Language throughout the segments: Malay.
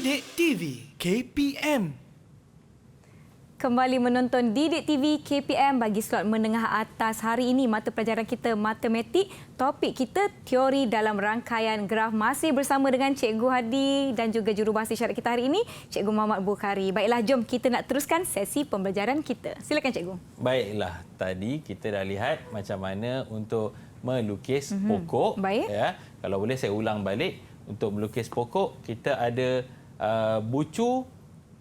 Didik TV KPM. Kembali menonton Didik TV KPM bagi slot menengah atas. Hari ini mata pelajaran kita matematik. Topik kita teori dalam rangkaian graf. Masih bersama dengan Cikgu Hadi dan juga jurubahasa isyarat kita hari ini, Cikgu Muhammad Bukhari. Baiklah, jom kita nak teruskan sesi pembelajaran kita. Silakan Cikgu. Baiklah, tadi kita dah lihat macam mana untuk melukis pokok. Baik. Ya. Kalau boleh saya ulang balik. Untuk melukis pokok, kita ada bucu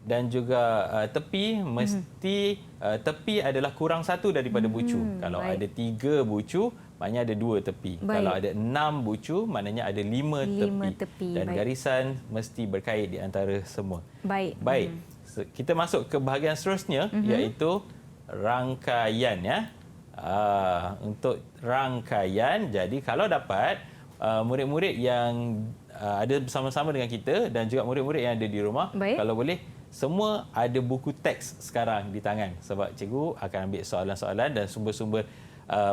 dan juga tepi. Mesti tepi adalah kurang satu daripada bucu. Kalau baik. ada 3 bucu, maknanya ada 2 tepi. Baik. Kalau ada 6 bucu, maknanya ada 5 tepi. Dan baik. garisan mesti berkait di antara semua. Baik. Baik. Kita masuk ke bahagian seterusnya, iaitu rangkaian. Ya. Untuk rangkaian, jadi kalau dapat murid-murid yang ada bersama-sama dengan kita dan juga murid-murid yang ada di rumah, baik. kalau boleh semua ada buku teks sekarang di tangan, sebab cikgu akan ambil soalan-soalan dan sumber-sumber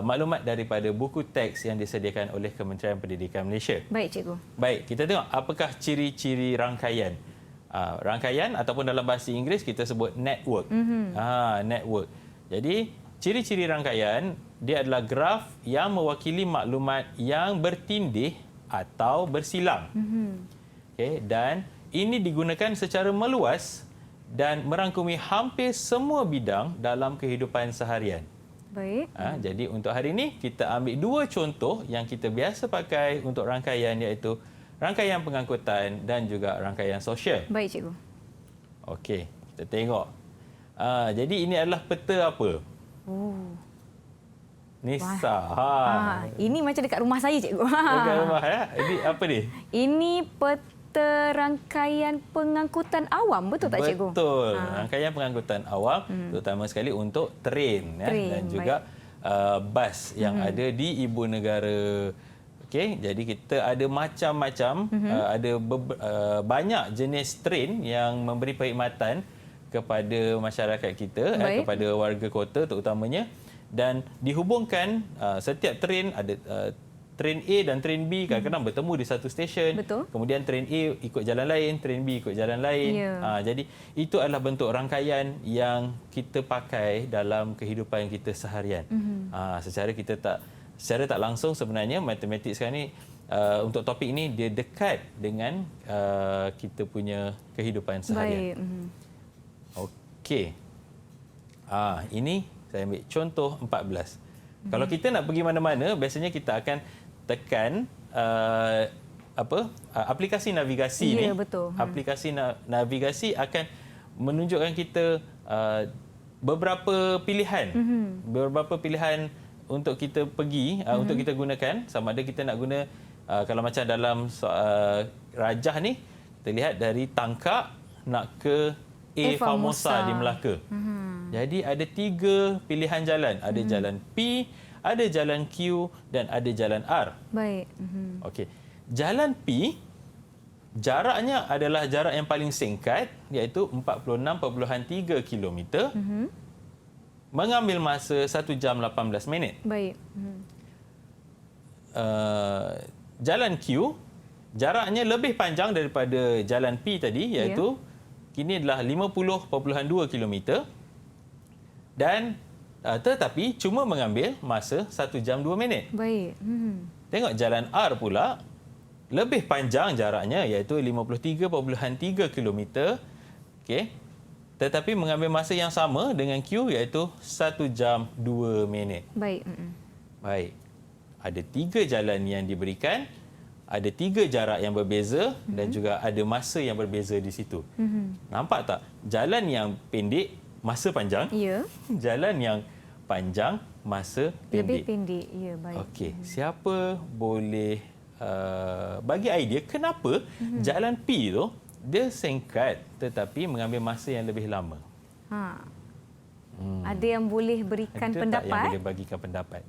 maklumat daripada buku teks yang disediakan oleh Kementerian Pendidikan Malaysia. Baik, Cikgu. Baik, kita tengok apakah ciri-ciri rangkaian. Rangkaian ataupun dalam bahasa Inggeris kita sebut network. Network. Jadi, ciri-ciri rangkaian dia adalah graf yang mewakili maklumat yang bertindih atau bersilang. Okay, dan ini digunakan secara meluas dan merangkumi hampir semua bidang dalam kehidupan seharian. Baik. Jadi untuk hari ini kita ambil 2 contoh yang kita biasa pakai untuk rangkaian, iaitu rangkaian pengangkutan dan juga rangkaian sosial. Baik, Cikgu. Okey, kita tengok. Jadi ini adalah peta apa? Nisa. Ini macam dekat rumah saya, Cikgu. Dekat rumah ya. Ini apa ni? Ini peta rangkaian pengangkutan awam, betul tak, Cikgu? Betul. Rangkaian pengangkutan awam, terutama sekali untuk train, dan juga bas yang ada di ibu negara. Okey, jadi kita ada macam-macam, ada banyak jenis train yang memberi perkhidmatan kepada masyarakat kita, kepada warga kota terutamanya. Dan dihubungkan setiap train, ada train A dan train B kadang-kadang bertemu di satu stesen. Betul. Kemudian train A ikut jalan lain, train B ikut jalan lain. Jadi itu adalah bentuk rangkaian yang kita pakai dalam kehidupan kita seharian. Secara tak langsung sebenarnya matematik sekarang ni untuk topik ini dia dekat dengan kita punya kehidupan seharian. Baik. Okey. Ini saya ambil contoh 14. Kalau kita nak pergi mana-mana, biasanya kita akan tekan aplikasi navigasi ni. Ya, betul. Aplikasi navigasi akan menunjukkan kita beberapa pilihan. Beberapa pilihan untuk kita pergi, untuk kita gunakan. Sama ada kita nak guna, kalau macam dalam rajah ni, kita lihat dari Tangkak nak ke A Formosa di Melaka. Jadi ada 3 pilihan jalan. Ada jalan P, ada jalan Q dan ada jalan R. Baik. Okey. Jalan P, jaraknya adalah jarak yang paling singkat, iaitu 46.3 km. Mengambil masa 1 jam 18 minit. Baik. Jalan Q, jaraknya lebih panjang daripada jalan P tadi, iaitu kini adalah 50.2 km. Dan tetapi cuma mengambil masa 1 jam 2 minit. Baik. Tengok jalan R pula, lebih panjang jaraknya, iaitu 53.3 km. Okey. Tetapi mengambil masa yang sama dengan Q, iaitu 1 jam 2 minit. Baik. Baik. Ada 3 jalan yang diberikan, ada 3 jarak yang berbeza dan juga ada masa yang berbeza di situ. Nampak tak? Jalan yang pendek masa panjang. Ya. Jalan yang panjang masa pendek. Lebih pendek. Ya, baik. Okey, siapa boleh bagi idea kenapa jalan P tu dia singkat tetapi mengambil masa yang lebih lama? Ada yang boleh berikan ada pendapat? Tak yang boleh bagikan pendapat?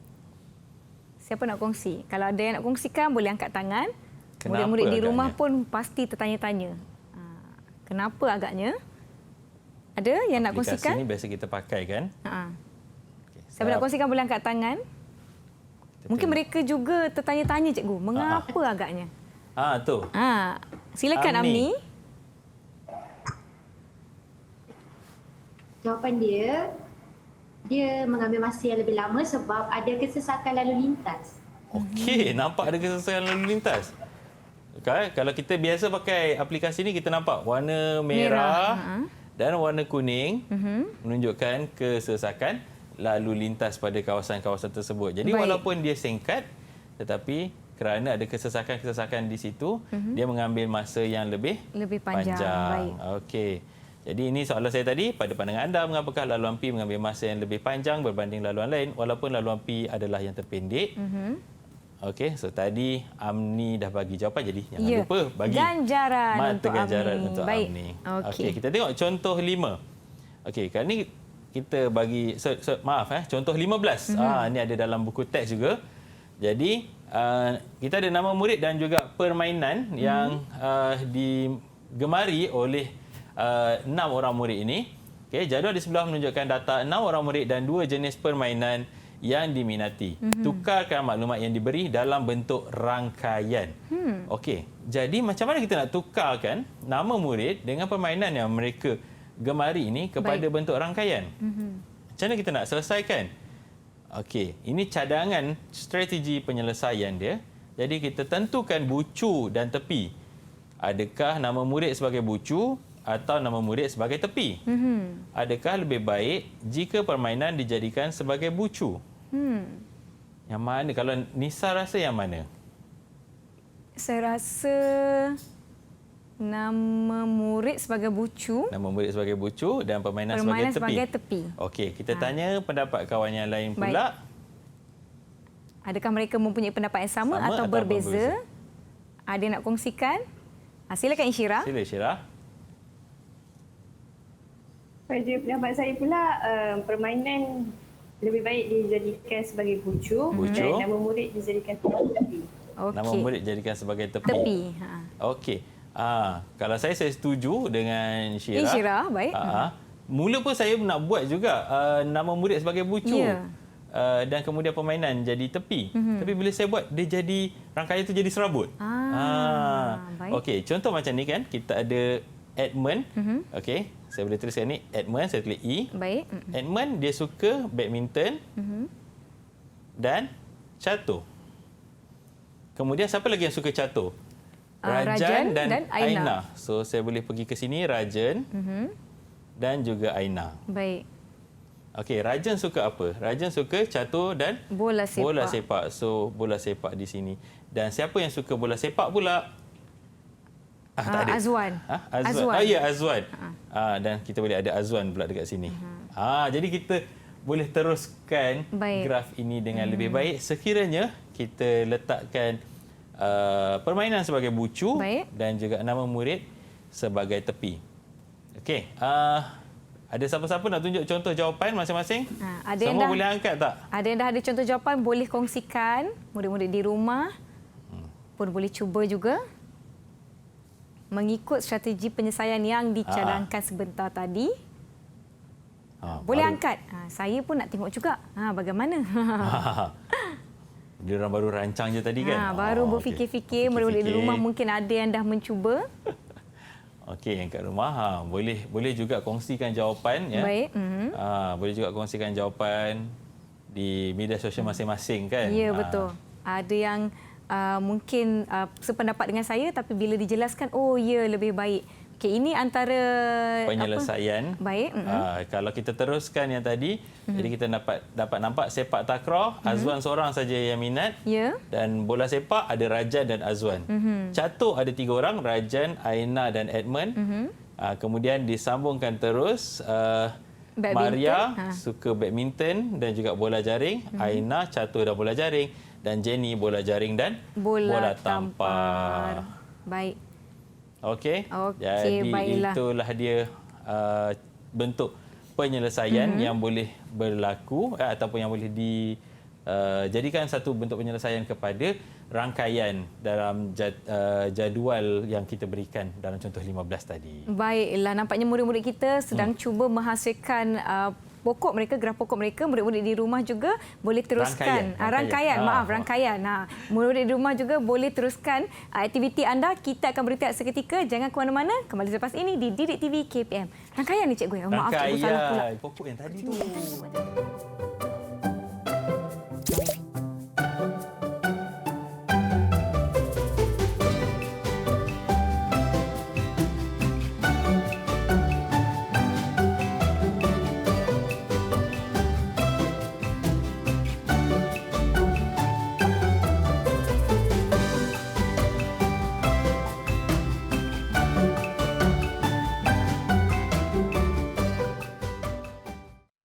Siapa nak kongsi? Kalau ada yang nak kongsikan, boleh angkat tangan. Kenapa Murid-murid di rumah agaknya? pun pasti tertanya-tanya. Kenapa agaknya? Ada yang nak Aplikasi kongsikan? ni biasa kita pakai kan? Okay. Siapa nak kongsikan boleh angkat tangan. Mungkin mereka juga tertanya-tanya, Cikgu. Mengapa agaknya? Tu. Silakan Amni. Jawapan dia mengambil masa yang lebih lama sebab ada kesesakan lalu lintas. Okey, nampak ada kesesakan lalu lintas. Kalau kita biasa pakai aplikasi ni, kita nampak warna merah dan warna kuning menunjukkan kesesakan lalu lintas pada kawasan-kawasan tersebut. Jadi walaupun dia singkat, tetapi kerana ada kesesakan-kesesakan di situ, dia mengambil masa yang lebih panjang. Baik. Okey. Jadi ini soalan saya tadi, pada pandangan anda, mengapakah laluan P mengambil masa yang lebih panjang berbanding laluan lain walaupun laluan P adalah yang terpendek? Okey, so tadi Amni dah bagi jawapan, jadi jangan lupa bagi ganjaran untuk Amni. Okey, kita tengok contoh 5. Okey, kali ni kita bagi contoh 15. Ini ada dalam buku teks juga. Jadi kita ada nama murid dan juga permainan yang digemari oleh 6 orang murid ini. Okey, jadual di sebelah menunjukkan data 6 orang murid dan 2 jenis permainan yang diminati. Tukarkan maklumat yang diberi dalam bentuk rangkaian. Okey, jadi macam mana kita nak tukarkan nama murid dengan permainan yang mereka gemari ini kepada bentuk rangkaian? Macam mana kita nak selesaikan? Okey, ini cadangan strategi penyelesaian dia. Jadi kita tentukan bucu dan tepi. Adakah nama murid sebagai bucu atau nama murid sebagai tepi? Adakah lebih baik jika permainan dijadikan sebagai bucu? Yang mana? Kalau Nisa rasa yang mana? Saya rasa nama murid sebagai bucu. Nama murid sebagai bucu dan permainan sebagai tepi. Okey, kita tanya pendapat kawan yang lain pula. Adakah mereka mempunyai pendapat yang sama atau berbeza? Ada yang nak kongsikan? Silakan Insyirah. Sila Insyirah. Pada pendapat saya pula, permainan lebih baik dijadikan sebagai bucu dan nama murid dijadikan sebagai tepi. Okay. Nama murid dijadikan sebagai tepi. Okey. Kalau saya setuju dengan Insyirah. Insyirah, baik. Mula pun saya nak buat juga nama murid sebagai bucu. Dan kemudian permainan jadi tepi. Tapi bila saya buat, dia jadi rangkaian itu jadi serabut. Okey, contoh macam ni kan, kita ada Edmund. Okey, saya boleh tuliskan ni Edmund, saya tulis E. Baik. Edmund dia suka badminton dan catur. Kemudian siapa lagi yang suka catur? Rajan dan Aina. So saya boleh pergi ke sini, Rajan dan juga Aina. Baik. Okey, Rajan suka apa? Rajan suka catur dan bola sepak. So bola sepak di sini. Dan siapa yang suka bola sepak pula? Tak ada. Azwan. Azwan. Ya, Azwan. Dan kita boleh ada Azwan pula dekat sini. Jadi kita boleh teruskan graf ini dengan lebih baik sekiranya kita letakkan permainan sebagai bucu dan juga nama murid sebagai tepi. Okey. Ada siapa-siapa nak tunjuk contoh jawapan masing-masing? Semua boleh angkat tak? Ada yang dah ada contoh jawapan, boleh kongsikan. Murid-murid di rumah pun boleh cuba juga mengikut strategi penyelesaian yang dicadangkan sebentar tadi. Boleh angkat. Saya pun nak tengok juga. Bagaimana? Dia orang baru rancang je tadi kan? Baru berfikir-fikir. Murid-murid di rumah mungkin ada yang dah mencuba. Okey, yang kat rumah boleh juga kongsikan jawapan. Ya? Baik. Boleh juga kongsikan jawapan di media sosial masing-masing kan? Ya, betul. Ada yang mungkin sependapat dengan saya tapi bila dijelaskan, oh ya, lebih baik. Okey, ini antara penyelesaian. Baik. Kalau kita teruskan yang tadi, jadi kita dapat nampak sepak takraw, Azwan seorang saja yang minat. Ya. Dan bola sepak ada Rajan dan Azwan. Catur ada 3 orang, Rajan, Aina dan Edmund. Kemudian disambungkan terus Maria suka badminton dan juga bola jaring, Aina catur dan bola jaring, dan Jenny bola jaring dan bola tampar. Baik. Okey. Jadi baiklah. Itulah dia bentuk penyelesaian yang boleh berlaku ataupun yang boleh dijadikan satu bentuk penyelesaian kepada rangkaian dalam jadual yang kita berikan dalam contoh 15 tadi. Baiklah, nampaknya murid-murid kita sedang cuba menghasilkan pokok mereka, graf pokok mereka. Murid-murid di rumah juga boleh teruskan. Rangkaian. Murid di rumah juga boleh teruskan aktiviti anda. Kita akan berhenti seketika. Jangan ke mana-mana. Kembali selepas ini di Didik TV KPM. Rangkaian ni cikgu. Maaf, cikgu salah pula. Pokok yang tadi tu.